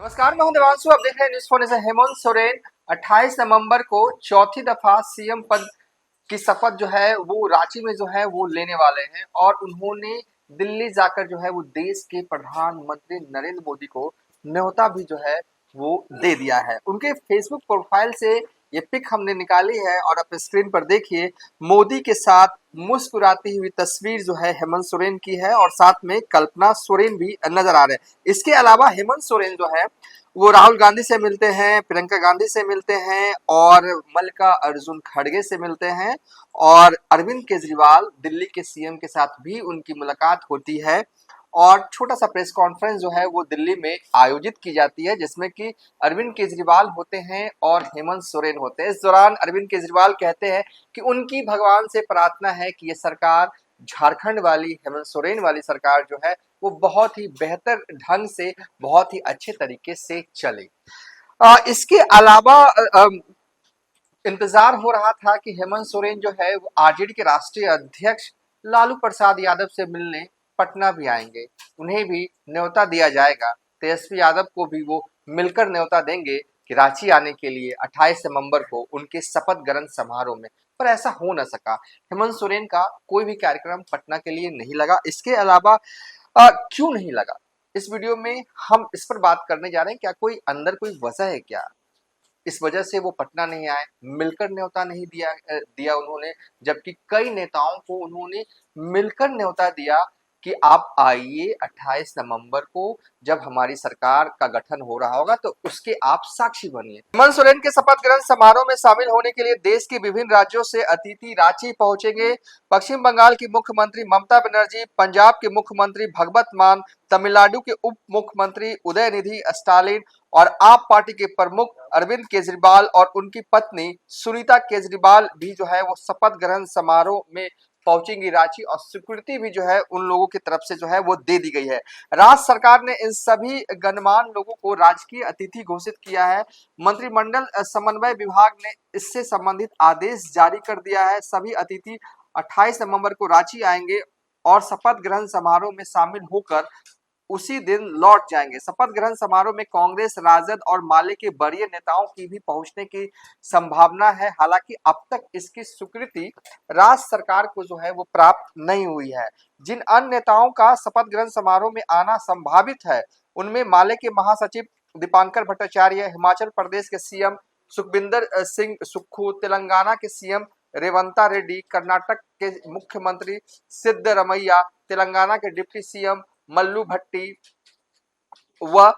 नमस्कार, मैं हूं देवांशु। आप देख रहे हैं न्यूज़ फोन से। हेमंत सोरेन 28 नवंबर को चौथी दफा सीएम पद की शपथ जो है वो रांची में जो है वो लेने वाले हैं और उन्होंने दिल्ली जाकर जो है वो देश के प्रधानमंत्री नरेंद्र मोदी को न्योता भी जो है वो दे दिया है। उनके फेसबुक प्रोफाइल से ये पिक हमने निकाली है और आप स्क्रीन पर देखिए, मोदी के साथ मुस्कुराती हुई तस्वीर जो है हेमंत सोरेन की है और साथ में कल्पना सोरेन भी नजर आ रहे हैं। इसके अलावा हेमंत सोरेन जो है वो राहुल गांधी से मिलते हैं, प्रियंका गांधी से मिलते हैं और मल्लिकार्जुन खड़गे से मिलते हैं और अरविंद केजरीवाल दिल्ली के सीएम के साथ भी उनकी मुलाकात होती है और छोटा सा प्रेस कॉन्फ्रेंस जो है वो दिल्ली में आयोजित की जाती है जिसमें कि अरविंद केजरीवाल होते हैं और हेमंत सोरेन होते हैं। इस दौरान अरविंद केजरीवाल कहते हैं कि उनकी भगवान से प्रार्थना है कि ये सरकार, झारखंड वाली हेमंत सोरेन वाली सरकार जो है वो बहुत ही बेहतर ढंग से, बहुत ही अच्छे तरीके से चले। इसके अलावा इंतजार हो रहा था कि हेमंत सोरेन जो है वो आरजेडी के राष्ट्रीय अध्यक्ष लालू प्रसाद यादव से मिलने पटना भी आएंगे, उन्हें भी न्योता दिया जाएगा। तेजस्वी यादव को भी वो मिलकर न्योता देंगे कि रांची आने के लिए 28 नवंबर को उनके शपथ ग्रहण समारोह में, पर ऐसा हो न सका। हेमंत सोरेन का कोई भी कार्यक्रम पटना के लिए नहीं लगा। इसके अलावा क्यों नहीं लगा, इस वीडियो में हम इस पर बात करने जा रहे हैं। क्या कोई अंदर कोई वजह है क्या, इस वजह से वो पटना नहीं आए, मिलकर न्योता नहीं दिया उन्होंने, जबकि कई नेताओं को उन्होंने मिलकर न्योता दिया कि आप आइए 28 नवंबर को, जब हमारी सरकार का गठन हो रहा होगा तो उसके आप साक्षी बनिए। हेमंत सोरेन के शपथ ग्रहण समारोह में शामिल होने के लिए देश के विभिन्न राज्यों से अतिथि रांची पहुंचेंगे। पश्चिम बंगाल की मुख्यमंत्री ममता बनर्जी, पंजाब के मुख्यमंत्री भगवत मान, तमिलनाडु के उप मुख्यमंत्री उदयनिधि स्टालिन और आप पार्टी के प्रमुख अरविंद केजरीवाल और उनकी पत्नी सुनीता केजरीवाल भी जो है वो शपथ ग्रहण समारोह में पहुंचेंगी रांची और स्वीकृति भी जो है उन लोगों की तरफ से जो है वो दे दी गई है। राज्य सरकार ने इन सभी गणमान्य लोगों को राजकीय अतिथि घोषित किया है। मंत्रिमंडल समन्वय विभाग ने इससे संबंधित आदेश जारी कर दिया है। सभी अतिथि 28 नवंबर को रांची आएंगे और शपथ ग्रहण समारोह में शामिल होकर उसी दिन लौट जाएंगे। शपथ ग्रहण समारोह में कांग्रेस, राजद और माले के वरीय नेताओं की भी पहुंचने की संभावना है। हालांकि अब तक इसकी स्वीकृति राज्य सरकार को जो है वो प्राप्त नहीं हुई है। जिन अन्य नेताओं का शपथ ग्रहण समारोह में आना संभावित है उनमें माले के महासचिव दीपांकर भट्टाचार्य, हिमाचल प्रदेश के सीएम सुखविंदर सिंह सुक्खू, तेलंगाना के सीएम रेवंता रेड्डी, कर्नाटक के मुख्यमंत्री सिद्धरमैया, तेलंगाना के डिप्टी सीएम मल्लू भट्टी व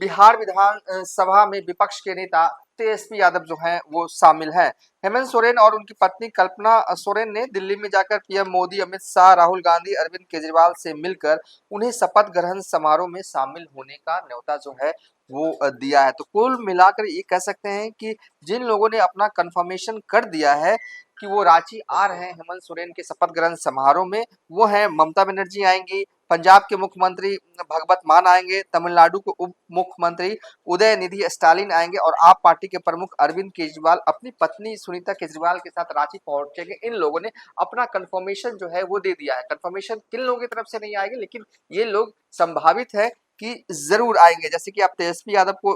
बिहार विधान सभा में विपक्ष के नेता तेजस्वी यादव जो हैं वो शामिल हैं। हेमंत सोरेन और उनकी पत्नी कल्पना सोरेन ने दिल्ली में जाकर पीएम मोदी, अमित शाह, राहुल गांधी, अरविंद केजरीवाल से मिलकर उन्हें शपथ ग्रहण समारोह में शामिल होने का न्योता जो है वो दिया है। तो कुल मिलाकर ये कह सकते हैं कि जिन लोगों ने अपना कंफर्मेशन कर दिया है कि वो रांची आ रहे हैं हेमंत सोरेन के शपथ ग्रहण समारोह में, वो है ममता बनर्जी आएंगी, पंजाब के मुख्यमंत्री भगवत मान आएंगे, तमिलनाडु के उप मुख्यमंत्री उदयनिधि स्टालिन आएंगे और आप पार्टी के प्रमुख अरविंद केजरीवाल अपनी पत्नी सुनीता केजरीवाल के साथ रांची पहुंचेंगे। इन लोगों ने अपना कंफर्मेशन जो है वो दे दिया है। कंफर्मेशन किन लोगों की तरफ से नहीं आएगी, लेकिन ये लोग संभावित है कि जरूर आएंगे। जैसे कि आप तेजस्वी यादव को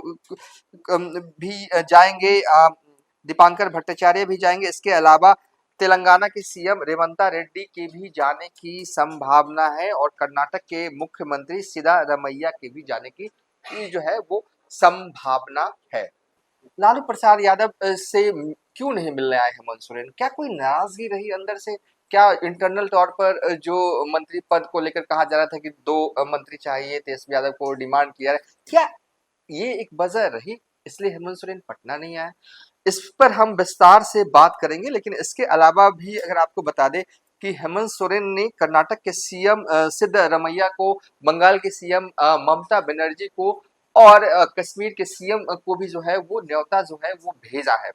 भी जाएंगे, दीपांकर भट्टाचार्य भी जाएंगे। इसके अलावा तेलंगाना के सीएम रेवंता रेड्डी के भी जाने की संभावना है और कर्नाटक के मुख्यमंत्री सिद्धारमैया के भी जाने की जो है वो संभावना है। लालू प्रसाद यादव से क्यों नहीं मिलने आए हेमंत सोरेन? क्या कोई नाराजगी रही अंदर से? क्या इंटरनल तौर पर जो मंत्री पद को लेकर कहा जा रहा था कि दो मंत्री चाहिए, तेजस्वी यादव को डिमांड किया है, क्या ये एक वजह रही इसलिए हेमंत सोरेन पटना नहीं आए? इस पर हम विस्तार से बात करेंगे, लेकिन इसके अलावा भी अगर आपको बता दें कि हेमंत सोरेन ने कर्नाटक के सीएम सिद्धरमैया को, बंगाल के सीएम ममता बनर्जी को और कश्मीर के सीएम को भी जो है वो न्योता जो है वो भेजा है।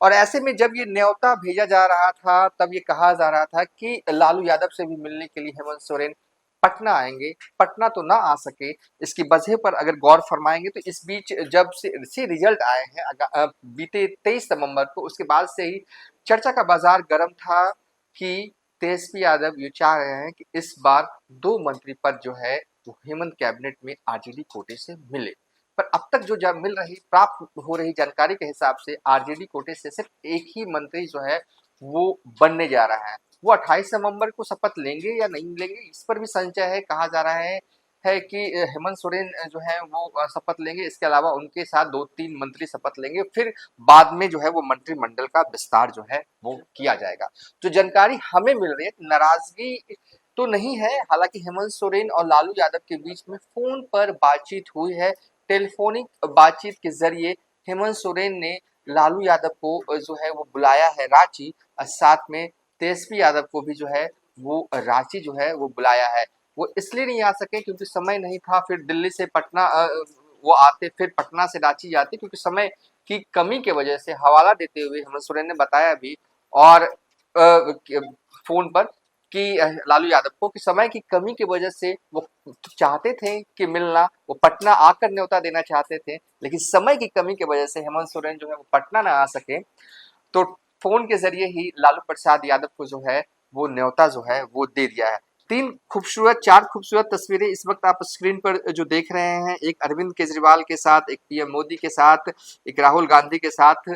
और ऐसे में जब ये न्योता भेजा जा रहा था तब ये कहा जा रहा था कि लालू यादव से भी मिलने के लिए हेमंत सोरेन पटना आएंगे। पटना तो ना आ सके, इसकी वजह पर अगर गौर फरमाएंगे तो इस बीच जब से रिजल्ट आए हैं बीते 23 नवंबर को, उसके बाद से ही चर्चा का बाजार गर्म था कि तेजस्वी यादव ये चाह रहे हैं कि इस बार दो मंत्री पद जो है वो हेमंत कैबिनेट में आरजेडी कोटे से मिले। पर अब तक जो मिल रही प्राप्त हो रही जानकारी के हिसाब से आरजेडी कोटे से सिर्फ एक ही मंत्री जो है वो बनने जा रहा है। वो 28 नवंबर को शपथ लेंगे या नहीं लेंगे, इस पर भी संशय है। कहा जा रहा है कि हेमंत सोरेन जो है वो शपथ लेंगे, इसके अलावा उनके साथ 2-3 मंत्री शपथ लेंगे, फिर बाद में जो है वो मंत्रिमंडल का विस्तार जो है वो किया जाएगा। जो जानकारी हमें मिल रही है, नाराजगी तो नहीं है, हालांकि हेमंत सोरेन और लालू यादव के बीच में फोन पर बातचीत हुई है। टेलीफोनिक बातचीत के जरिए हेमंत सोरेन ने लालू यादव को जो है वो बुलाया है रांची, और साथ में तेजस्वी यादव को भी जो है वो रांची जो है वो बुलाया है। वो इसलिए नहीं आ सके क्योंकि समय नहीं था, फिर दिल्ली से पटना वो आते, फिर पटना से रांची जाते, क्योंकि समय की कमी के वजह से। हवाला देते हुए हेमंत सोरेन ने बताया भी और फोन पर कि लालू यादव को कि समय की कमी की वजह से वो चाहते थे कि मिलना, वो पटना आकर न्योता देना चाहते थे, लेकिन समय की कमी की वजह से हेमंत सोरेन जो है वो पटना ना आ सके, तो फोन के जरिए ही लालू प्रसाद यादव को जो है वो न्योता जो है वो दे दिया है। चार खूबसूरत तस्वीरें इस वक्त आप स्क्रीन पर जो देख रहे हैं, एक अरविंद केजरीवाल के साथ, एक पीएम मोदी के साथ, एक राहुल गांधी के साथ,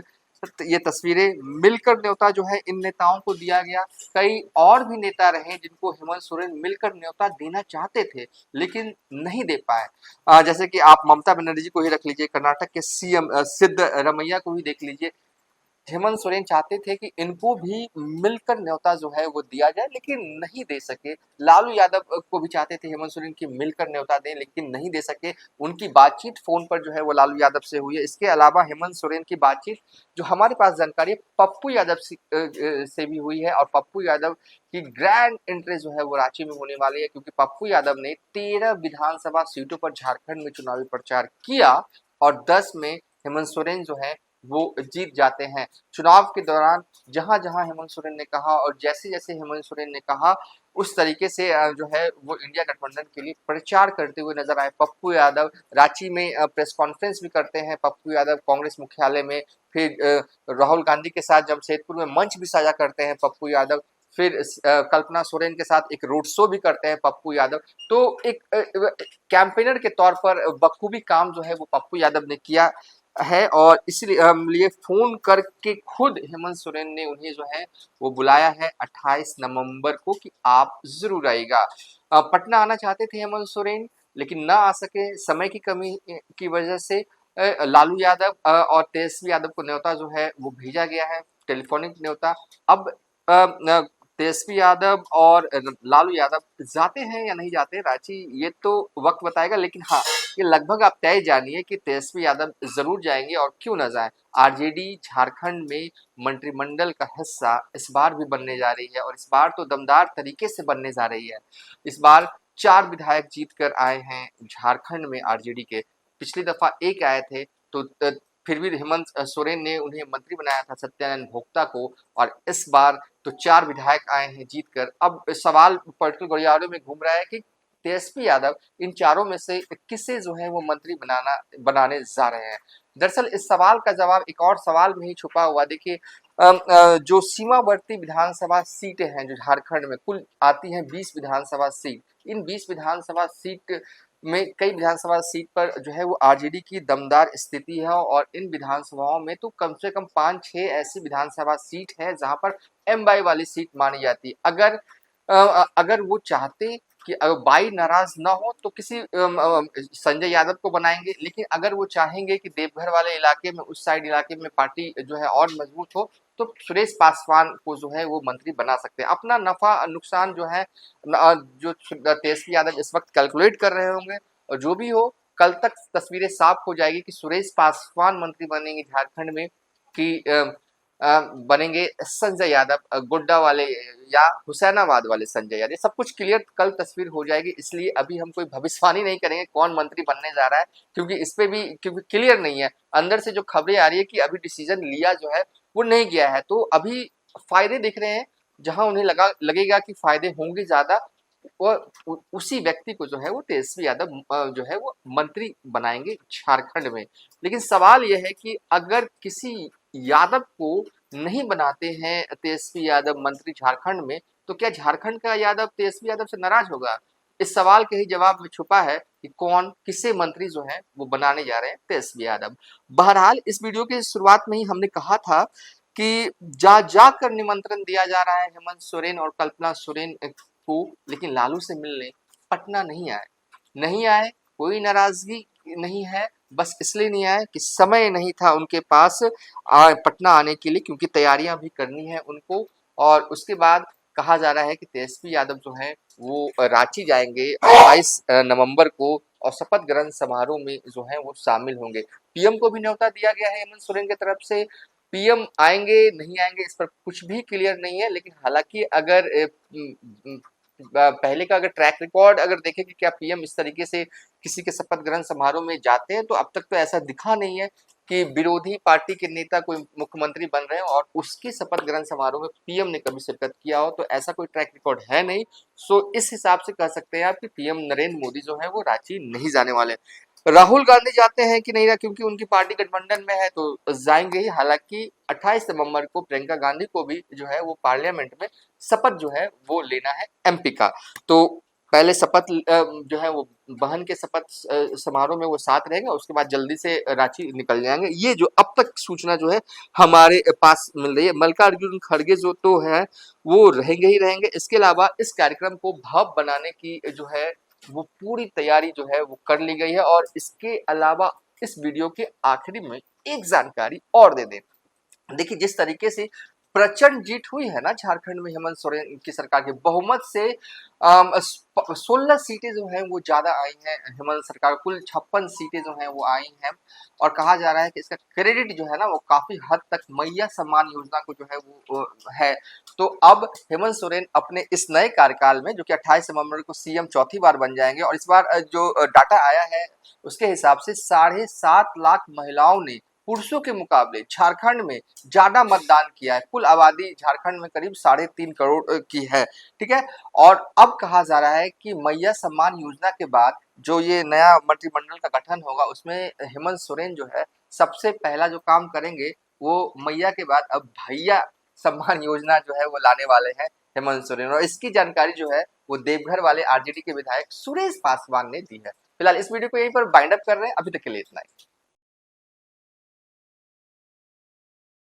ये तस्वीरें मिलकर न्योता जो है इन नेताओं को दिया गया। कई और भी नेता रहे जिनको हेमंत सोरेन मिलकर न्योता देना चाहते थे लेकिन नहीं दे पाए। जैसे कि आप ममता बनर्जी को ही रख लीजिए, कर्नाटक के सीएम सिद्धरमैया को ही देख लीजिए। हेमंत सोरेन चाहते थे कि इनको भी मिलकर न्योता जो है वो दिया जाए लेकिन नहीं दे सके। लालू यादव को भी चाहते थे हेमंत सोरेन की मिलकर न्योता दें लेकिन नहीं दे सके। उनकी बातचीत फोन पर जो है वो लालू यादव से हुई है। इसके अलावा हेमंत सोरेन की बातचीत जो हमारे पास जानकारी है पप्पू यादव से भी हुई है, और पप्पू यादव की ग्रैंड एंट्री जो है वो रांची में होने वाली है, क्योंकि पप्पू यादव ने 13 विधानसभा सीटों पर झारखंड में चुनावी प्रचार किया और 10 में हेमंत सोरेन जो है वो जीत जाते हैं। चुनाव के दौरान जहां जहां हेमंत सोरेन ने कहा और जैसे जैसे हेमंत सोरेन ने कहा उस तरीके से जो है वो इंडिया गठबंधन के लिए प्रचार करते हुए नजर आए। पप्पू यादव रांची में प्रेस कॉन्फ्रेंस भी करते हैं। पप्पू यादव कांग्रेस मुख्यालय में, फिर राहुल गांधी के साथ जमशेदपुर में मंच भी साझा करते हैं पप्पू यादव। फिर कल्पना सोरेन के साथ एक रोड शो भी करते हैं पप्पू यादव। तो एक कैंपेनर के तौर पर बखूबी काम जो है वो पप्पू यादव ने किया है, और इसलिए लिए फोन करके खुद हेमंत सोरेन ने उन्हें जो है वो बुलाया है 28 नवंबर को कि आप जरूर आइएगा। पटना आना चाहते थे हेमंत सोरेन लेकिन ना आ सके, समय की कमी की वजह से। लालू यादव और तेजस्वी यादव को न्योता जो है वो भेजा गया है, टेलीफोनिक न्योता। अब तेजस्वी यादव और लालू यादव जाते हैं या नहीं जाते रांची, ये तो वक्त बताएगा, लेकिन हाँ ये लगभग आप तय जानिए कि तेजस्वी यादव जरूर जाएंगे और क्यों ना जाए। आरजेडी झारखंड में मंत्रिमंडल का हिस्सा इस बार भी बनने जा रही है, और इस बार तो दमदार तरीके से बनने जा रही है। इस बार 4 विधायक जीत कर आए हैं झारखंड में आरजेडी के। पिछली दफा एक आए थे, तो फिर भी हेमंत सोरेन ने उन्हें मंत्री बनाया था, सत्यानंद भोक्ता को, और इस बार तो 4 विधायक आए हैं जीतकर। अब सवाल पॉलिटिकल गलियारों में घूम रहा है कि तेजस्वी यादव इन चारों में से किसे जो है वो मंत्री बनाने जा रहे हैं। दरअसल इस सवाल का जवाब एक और सवाल में ही छुपा हुआ। देखिए, जो सीमावर्ती विधानसभा सीटें हैं जो झारखंड में कुल आती हैं 20 विधानसभा सीट, इन 20 विधानसभा सीट में कई विधानसभा सीट पर जो है वो आरजेडी की दमदार स्थिति है, और इन विधानसभाओं में तो कम से कम 5-6 ऐसी विधानसभा सीट है जहां पर एम बाई वाली सीट मानी जाती है। अगर वो चाहते कि बाई नाराज ना हो तो किसी संजय यादव को बनाएंगे, लेकिन अगर वो चाहेंगे कि देवघर वाले इलाके में, उस साइड इलाके में पार्टी जो है और मजबूत हो, तो सुरेश पासवान को जो है वो मंत्री बना सकते हैं। अपना नफा नुकसान जो है जो तेजस्वी यादव इस वक्त कैलकुलेट कर रहे होंगे, और जो भी हो कल तक तस्वीरें साफ हो जाएगी कि सुरेश पासवान मंत्री बनेंगे झारखंड में कि बनेंगे संजय यादव, गोड्डा वाले या हुसैनाबाद वाले संजय यादव। ये सब कुछ क्लियर कल तस्वीर हो जाएगी, इसलिए अभी हम कोई भविष्यवाणी नहीं करेंगे कौन मंत्री बनने जा रहा है, क्योंकि इस पे भी क्योंकि क्लियर नहीं है। अंदर से जो खबरें आ रही है कि अभी डिसीजन लिया जो है वो नहीं गया है, तो अभी फायदे दिख रहे हैं। जहां उन्हें लगेगा कि फायदे होंगे ज्यादा, उसी व्यक्ति को जो है वो तेजस्वी यादव जो है वो मंत्री बनाएंगे झारखंड में। लेकिन सवाल यह है कि अगर किसी यादव को नहीं बनाते हैं तेजस्वी यादव मंत्री झारखंड में, तो क्या झारखंड का यादव तेजस्वी यादव से नाराज होगा? इस सवाल के ही जवाब में छुपा है कि कौन किसे मंत्री जो है वो बनाने जा रहे हैं तेजस्वी यादव। बहरहाल इस वीडियो की शुरुआत में ही हमने कहा था कि जा जाकर निमंत्रण दिया जा रहा है हेमंत सोरेन और कल्पना सोरेन को, लेकिन लालू से मिलने पटना नहीं आए। कोई नाराजगी नहीं है, बस इसलिए नहीं आए कि समय नहीं था उनके पास पटना आने के लिए, क्योंकि तैयारियां भी करनी है उनको। और उसके बाद कहा जा रहा है कि तेजस्वी यादव जो है वो रांची जाएंगे 28 नवंबर को, और शपथ ग्रहण समारोह में जो है वो शामिल होंगे। पीएम को भी न्योता दिया गया है हेमंत सोरेन की तरफ से। पीएम आएंगे नहीं आएंगे इस पर कुछ भी क्लियर नहीं है, लेकिन हालांकि अगर पहले का अगर ट्रैक रिकॉर्ड अगर देखें कि क्या पीएम इस तरीके से किसी के शपथ ग्रहण समारोह में जाते हैं, तो अब तक तो ऐसा दिखा नहीं है कि विरोधी पार्टी के नेता कोई मुख्यमंत्री बन रहे हैं और उसके शपथ ग्रहण समारोह में पीएम ने कभी शिरकत किया हो, तो ऐसा कोई ट्रैक रिकॉर्ड है नहीं। सो इस हिसाब से कह सकते हैं आप कि पीएम नरेंद्र मोदी जो है वो रांची नहीं जाने वाले। राहुल गांधी जाते हैं कि नहीं, क्योंकि उनकी पार्टी गठबंधन में है तो जाएंगे ही। हालांकि 28 नवंबर को प्रियंका गांधी को भी जो है वो पार्लियामेंट में शपथ जो है वो लेना है एमपी का। तो पहले शपथ जो है वो बहन के शपथ समारोह में वो साथ रहेंगे, उसके बाद जल्दी से रांची निकल जाएंगे। ये जो अब तक सूचना जो है हमारे पास मिल रही है। मल्लिकार्जुन खड़गे जो तो है वो रहेंगे ही रहेंगे। इसके अलावा इस कार्यक्रम को भव्य बनाने की जो है वो पूरी तैयारी जो है वो कर ली गई है। और इसके अलावा इस वीडियो के आखिरी में एक जानकारी और दे दें। देखिए, जिस तरीके से प्रचंड जीत हुई है ना झारखंड में हेमंत सोरेन की सरकार के बहुमत से 16 सीटें जो हैं वो ज्यादा आई हैं हेमंत सरकार, कुल 56 सीटें जो हैं वो आई हैं। और कहा जा रहा है कि इसका क्रेडिट जो है ना वो काफी हद तक मैया सम्मान योजना को जो है वो है। तो अब हेमंत सोरेन अपने इस नए कार्यकाल में, जो कि 28 नवंबर को सीएम चौथी बार बन जाएंगे, और इस बार जो डाटा आया है उसके हिसाब से 7.5 लाख महिलाओं ने पुरुषों के मुकाबले झारखंड में ज्यादा मतदान किया है। कुल आबादी झारखंड में करीब 3.5 करोड़ की है, ठीक है। और अब कहा जा रहा है कि मैया सम्मान योजना के बाद जो ये नया मंत्रिमंडल का गठन होगा उसमें हेमंत सोरेन जो है सबसे पहला जो काम करेंगे वो मैया के बाद अब भैया सम्मान योजना जो है वो लाने वाले हैं हेमंत सोरेन। और इसकी जानकारी जो है वो देवघर वाले आरजेडी के विधायक सुरेश पासवान ने दी है। फिलहाल इस वीडियो को यहीं पर बाइंड अप कर रहे हैं। अभी तक के लिए इतना ही।